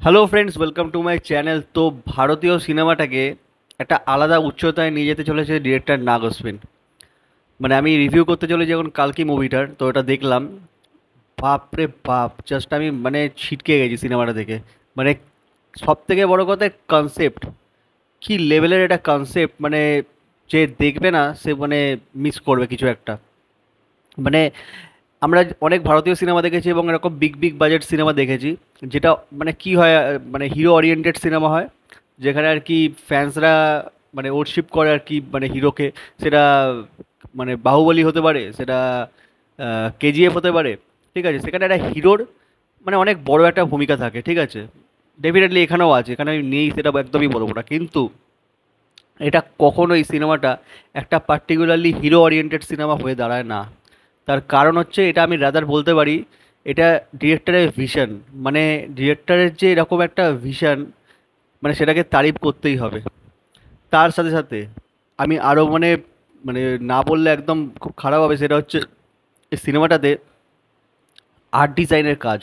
Hello friends, welcome to my channel. তো ভারতীয় সিনেমাটাকে একটা আলাদা উচ্চতায় নিয়ে যেতে চলেছে ডিরেক্টর নাগ অশ্বিন। মানে আমি রিভিউ করতে চলেছি এখন কালকি মুভিটার, তো এটা দেখলাম। বাপ রে বাপ, জাস্ট আমি মানে ছিটকে গেছি সিনেমাটা দেখে। মানে সব থেকে বড় কথা, কনসেপ্ট কি লেভেলের এটা কনসেপ্ট, মানে যে দেখবে না সে মানে মিস করবে কিছু একটা। মানে আমরা অনেক ভারতীয় সিনেমা দেখেছি এবং এরকম বিগ বিগ বাজেট সিনেমা দেখেছি, যেটা মানে কি হয়, মানে হিরো ওরিয়েন্টেড সিনেমা হয়, যেখানে আর কি ফ্যান্সরা মানে ওরশিপ করে আর কি, মানে হিরোকে। সেটা মানে বাহুবলী হতে পারে, সেটা কেজিএফ হতে পারে। ঠিক আছে, সেখানে একটা হিরোর মানে অনেক বড় একটা ভূমিকা থাকে। ঠিক আছে, ডেফিনেটলি এখানেও আছে, এখানে আমি নেই সেটা একদমই বলবো না, কিন্তু এটা কখনো এই সিনেমাটা একটা পার্টিকুলারলি হিরো ওরিয়েন্টেড সিনেমা হয়ে দাঁড়ায় না। তার কারণ হচ্ছে, এটা আমি রাদার বলতে পারি, এটা ডিরেক্টরের ভিশন। মানে ডিরেক্টরের যে এরকম একটা ভিশন, মানে সেটাকে তারিফ করতেই হবে। তার সাথে সাথে আমি আরও মানে মানে না বললে একদম খুব খারাপ হবে, সেটা হচ্ছে এই সিনেমাটাতে আর্ট ডিজাইনের কাজ।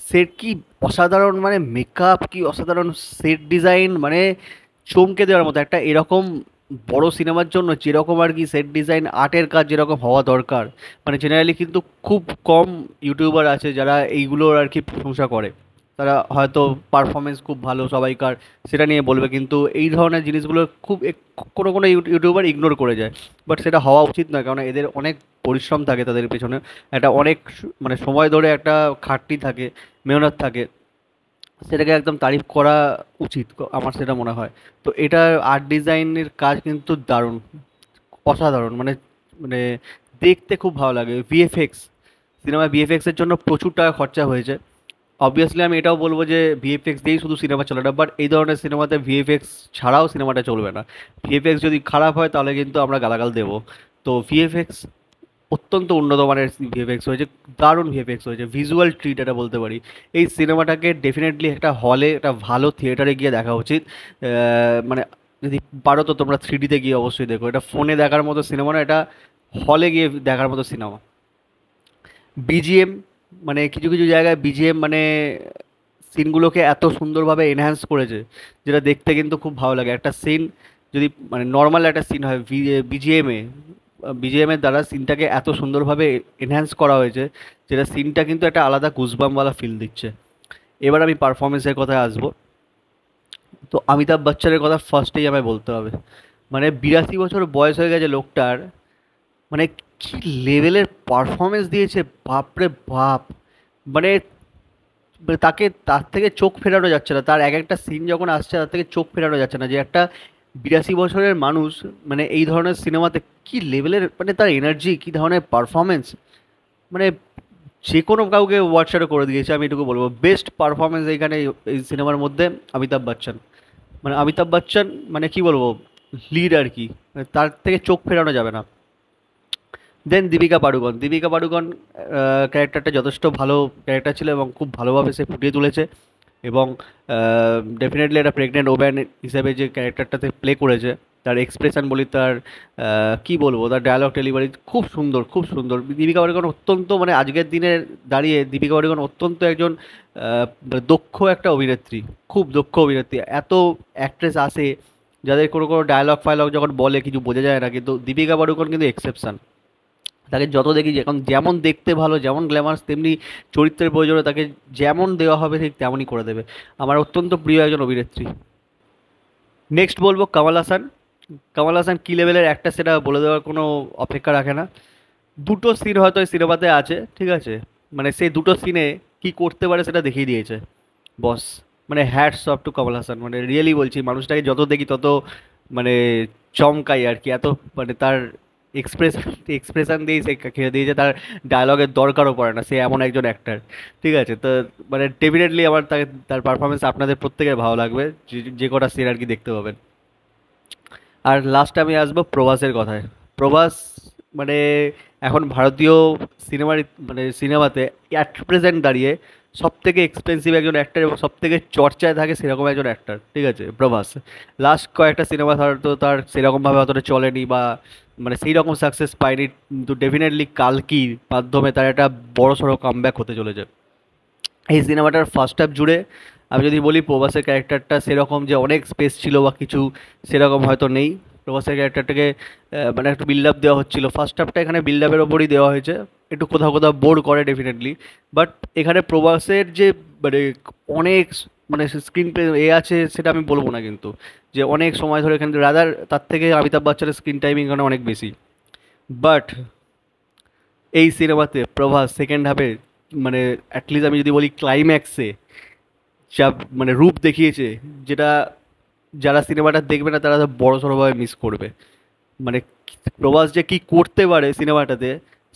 সেট কি অসাধারণ, মানে মেকআপ কি অসাধারণ, সেট ডিজাইন মানে চমকে দেওয়ার মতো। একটা এরকম বড় সিনেমার জন্য যেরকম আর কি সেট ডিজাইন আর্টের কাজ যেরকম হওয়া দরকার, মানে জেনারেলি কিন্তু খুব কম ইউটিউবার আছে যারা এইগুলোর আর কি প্রশংসা করে। তারা হয়তো পারফরমেন্স খুব ভালো সবাইকার, সেটা নিয়ে বলবে, কিন্তু এই ধরনের জিনিসগুলো খুব কোনো কোনো ইউটিউবার ইগনোর করে যায়। বাট সেটা হওয়া উচিত নয়, কারণ এদের অনেক পরিশ্রম থাকে তাদের পেছনে, একটা অনেক মানে সময় ধরে একটা খাটনি থাকে, মেহনত থাকে। সেটাকে একদম তারিফ করা উচিত, আমার সেটা মনে হয়। তো এটার আর্ট ডিজাইনের কাজ কিন্তু দারুণ, অসাধারণ। মানে মানে দেখতে খুব ভালো লাগে। ভিএফএক্স, সিনেমা ভিএফএক্স এর জন্য প্রচুর টাকা খরচা হয়েছে। অবভিয়াসলি আমি এটাও বলবো যে ভিএফএক্স দিয়েই শুধু সিনেমা চলে না, বাট এই ধরনের সিনেমাতে ভিএফএক্স ছাড়াও সিনেমাটা চলবে না। ভিএফএক্স যদি খারাপ হয় তাহলে কিন্তু আমরা গালাগাল দেবো। তো ভিএফএক্স অত্যন্ত উন্নত মানের ভিএফএক্স হয়েছে, দারুণ ভিএফএক্স হয়েছে, ভিজুয়াল ট্রিট এটা বলতে পারি। এই সিনেমাটাকে ডেফিনেটলি একটা হলে, একটা ভালো থিয়েটারে গিয়ে দেখা উচিত। মানে যদি পারো তো তোমরা থ্রিডিতে গিয়ে অবশ্যই দেখো। এটা ফোনে দেখার মতো সিনেমা না, এটা হলে গিয়ে দেখার মতো সিনেমা। বিজিএম, মানে কিছু কিছু জায়গায় বিজিএম মানে সিনগুলোকে এত সুন্দরভাবে এনহ্যান্স করেছে, যেটা দেখতে কিন্তু খুব ভালো লাগে। একটা সিন যদি মানে নর্মাল একটা সিন হয়, বিজিএমের দ্বারা সিনটাকে এত সুন্দরভাবে এনহ্যান্স করা হয়েছে, যেটা সিনটা কিন্তু একটা আলাদা গুজবামওয়ালা ফিল দিচ্ছে। এবার আমি পারফরমেন্সের কথায় আসবো। তো অমিতাভ বচ্চনের কথা ফার্স্টেই আমায় বলতে হবে। মানে 82 বছর বয়স হয়ে গেছে লোকটার, মানে কি লেভেলের পারফরমেন্স দিয়েছে, বাপরে বাপ। মানে মানে তাকে তার থেকে চোখ ফেরানো যাচ্ছে না, তার এক একটা সিন যখন আসছে তার থেকে চোখ ফেরানো যাচ্ছে না, যে একটা 82 বছরের মানুষ মানে এই ধরনের সিনেমাতে কি লেভেলের, মানে তার এনার্জি, কি ধরনের পারফরমেন্স। মানে যে কোনো কাউকে ওয়াটশাডো করে দিয়েছে, আমি এটুকু বলবো। বেস্ট পারফরমেন্স এইখানে এই সিনেমার মধ্যে অমিতাভ বচ্চন। মানে অমিতাভ বচ্চন মানে কি বলবো, লিড আর কি, মানে তার থেকে চোখ ফেরানো যাবে না। দেন দীপিকা পাড়ুকোন ক্যারেক্টারটা যথেষ্ট ভালো ক্যারেক্টার ছিল এবং খুব ভালোভাবে সে ফুটিয়ে তুলেছে। এবং ডেফিনেটলি একটা প্রেগনেন্ট ওম্যান হিসেবে যে ক্যারেক্টারটাতে প্লে করেছে, তার এক্সপ্রেশন বলি, তার কি বলবো, তার ডায়লগ ডেলিভারি খুব সুন্দর, খুব সুন্দর। দীপিকা পাড়ুকোন অত্যন্ত মানে আজকের দিনে দাঁড়িয়ে দীপিকা পাড়ুকোন অত্যন্ত একজন দক্ষ একটা অভিনেত্রী, খুব দক্ষ অভিনেত্রী। এত অ্যাক্ট্রেস আসে যাদের কোনো কোনো ডায়লগ ফায়লগ যখন বলে কিছু বোঝা যায় না, কিন্তু দীপিকা পাড়ুকোন কিন্তু এক্সেপশন। তাকে যত দেখি, এখন যেমন দেখতে ভালো, যেমন গ্ল্যামার্স, তেমনি চরিত্রের প্রয়োজনে তাকে যেমন দেওয়া হবে ঠিক তেমনই করে দেবে। আমার অত্যন্ত প্রিয় একজন অভিনেত্রী। নেক্সট বলবো কামাল হাসান। কামাল হাসান কী লেভেলের একটা সেটা বলে দেওয়ার কোনো অপেক্ষা রাখে না। দুটো সিন হয়তো এই সিনেমাতে আছে, ঠিক আছে, মানে সেই দুটো সিনে কি করতে পারে সেটা দেখিয়ে দিয়েছে বস। মানে hats off to Kamal Haasan, মানে রিয়েলি বলছি, মানুষটাকে যত দেখি তত মানে চমকাই আর কি। এত মানে তার এক্সপ্রেশন এক্সপ্রেশন দিয়ে সে খেলে দিয়েছে, তার ডায়লগের দরকারও পড়ে না, সে এমন একজন অ্যাক্টার। ঠিক আছে, তো মানে ডেফিনেটলি আমার তাকে, তার পারফরমেন্স আপনাদের প্রত্যেকের ভালো লাগবে, যে যে কটা সিন আর কি দেখতে পাবেন। আর লাস্ট আমি আসবো প্রভাসের কথায়। প্রভাস মানে এখন ভারতীয় সিনেমার মানে সিনেমাতে অ্যাট প্রেজেন্ট দাঁড়িয়ে সব থেকে এক্সপেন্সিভ একজন অ্যাক্টার এবং সব থেকে চর্চায় থাকে সেরকম একজন অ্যাক্টার। ঠিক আছে, প্রভাস লাস্ট কয়েকটা সিনেমা হয়তো তার সেরকমভাবে অতটা চলেনি বা মানে সেই রকম সাকসেস পায়নি, কিন্তু ডেফিনেটলি কালকির মাধ্যমে তার একটা বড় সড়ো কামব্যাক হতে চলেছে। এই সিনেমাটার ফার্স্ট হাফ জুড়ে আমি যদি বলি প্রভাসের ক্যারেক্টারটা সেরকম যে অনেক স্পেস ছিল বা কিছু, সেরকম হয়তো নেই। প্রভাসের ক্যারেক্টারটাকে মানে একটু বিল্ড আপ দেওয়া হচ্ছিল, ফার্স্ট হাফটা এখানে বিল্ড আপের ওপরই দেওয়া হয়েছে। একটু কোথাও কোথাও বোর করে ডেফিনেটলি, বাট এখানে প্রভাসের যে মানে অনেক মানে স্ক্রিন প্লে আছে সেটা আমি বলবো না, কিন্তু যে অনেক সময় ধরে এখানে রাদার তার থেকে অমিতাভ বচ্চনের স্ক্রিন টাইমিং এখানে অনেক বেশি। বাট এই সিনেমাতে প্রভাস সেকেন্ড হাফে মানে অ্যাটলিস্ট আমি যদি বলি ক্লাইম্যাক্সে যা মানে রূপ দেখিয়েছে, যেটা যারা সিনেমাটা দেখবে না তারা বড় সড়োভাবে মিস করবে। মানে প্রভাস যে কি করতে পারে সিনেমাটাতে,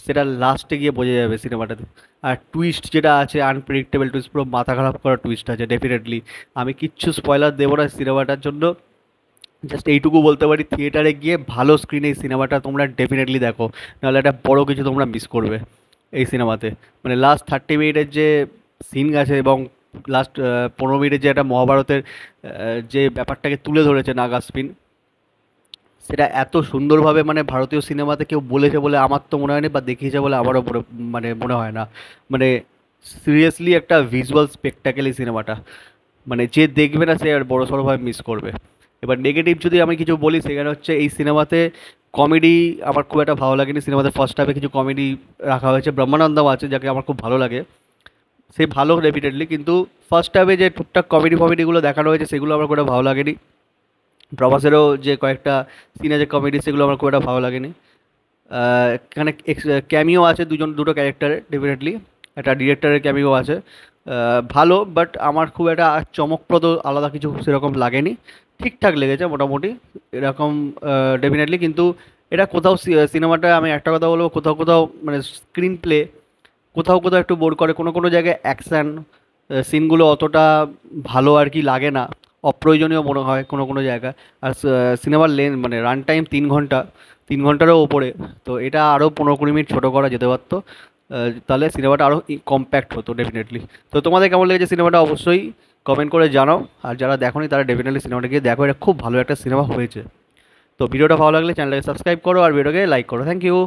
সেটা লাস্টে গিয়ে বোঝা যাবে সিনেমাটাতে। আর টুইস্ট যেটা আছে, আনপ্রেডিক্টেবল টুইস্ট, পুরো মাথা খারাপ করা টুইস্ট আছে ডেফিনেটলি। আমি কিচ্ছু স্পয়লার দেবো না সিনেমাটার জন্য, জাস্ট এইটুকু বলতে পারি থিয়েটারে গিয়ে ভালো স্ক্রিনে এই সিনেমাটা তোমরা ডেফিনেটলি দেখো, নাহলে একটা বড় কিছু তোমরা মিস করবে এই সিনেমাতে। মানে লাস্ট 30 মিনিটের যে সিন আছে এবং লাস্ট 15 মিনিটের যে একটা মহাভারতের যে ব্যাপারটাকে তুলে ধরেছে নাগাসপিন, সেটা এত সুন্দরভাবে মানে ভারতীয় সিনেমাতে কেউ বলেছে বলে আমার তো মনে হয়নি, বা দেখিয়েছে বলে আমারও মানে মনে হয় না। মানে সিরিয়াসলি একটা ভিজুয়াল স্পেকটাকেল এই সিনেমাটা, মানে যে দেখবে না সে আর বড় সড়োভাবে মিস করবে। এবার নেগেটিভ যদি আমি কিছু বলি, সেখানে হচ্ছে এই সিনেমাতে কমেডি আমার খুব একটা ভালো লাগেনি। সিনেমাতে ফার্স্ট হাফে কিছু কমেডি রাখা হয়েছে, ব্রহ্মানন্দম আছে যাকে আমার খুব ভালো লাগে, সে ভালো রেপিটেডলি, কিন্তু ফার্স্ট হাফে যে টুকটাক কমেডি ফমেডিগুলো দেখানো হয়েছে সেগুলো আমার খুব একটা ভালো লাগেনি। প্রভাসেরও যে কয়েকটা সিনে যে কমেডি সেগুলো আমার খুব একটা ভালো লাগেনি। এখানে ক্যামিও আছে দুটো ক্যারেক্টারের ডেফিনেটলি, একটা ডিরেক্টরের ক্যামিও আছে ভালো, বাট আমার খুব একটা চমকপ্রদ আলাদা কিছু সেরকম লাগেনি। ঠিকঠাক লেগেছে মোটামুটি এরকম ডেফিনেটলি। কিন্তু এটা কোথাও সিনেমাটা আমি একটা কথা বলবো, কোথাও কোথাও মানে স্ক্রিন প্লে কোথাও কোথাও একটু বোর করে, কোনো কোনো জায়গায় অ্যাকশান সিনগুলো অতটা ভালো আর কি লাগে না, অপ্রয়োজনীয় মনে হয় কোনো কোনো জায়গায়। আর সিনেমার মানে রান টাইম 3 ঘন্টা, 3 ঘন্টারও ওপরে। তো এটা আরও 15-20 মিনিট ছোটো করা যেতে পারতো, তাহলে সিনেমাটা আরও কম্প্যাক্ট হতো ডেফিনেটলি। তো তোমাদের কেমন লেগেছে সিনেমাটা অবশ্যই কমেন্ট করে জানাও, আর যারা দেখোনি তারা ডেফিনেটলি সিনেমাটা গিয়ে দেখো, এটা খুব ভালো একটা সিনেমা হয়েছে। তো ভিডিওটা ভালো লাগলে চ্যানেলটাকে সাবস্ক্রাইব করো আর ভিডিওকে লাইক করো। Thank you.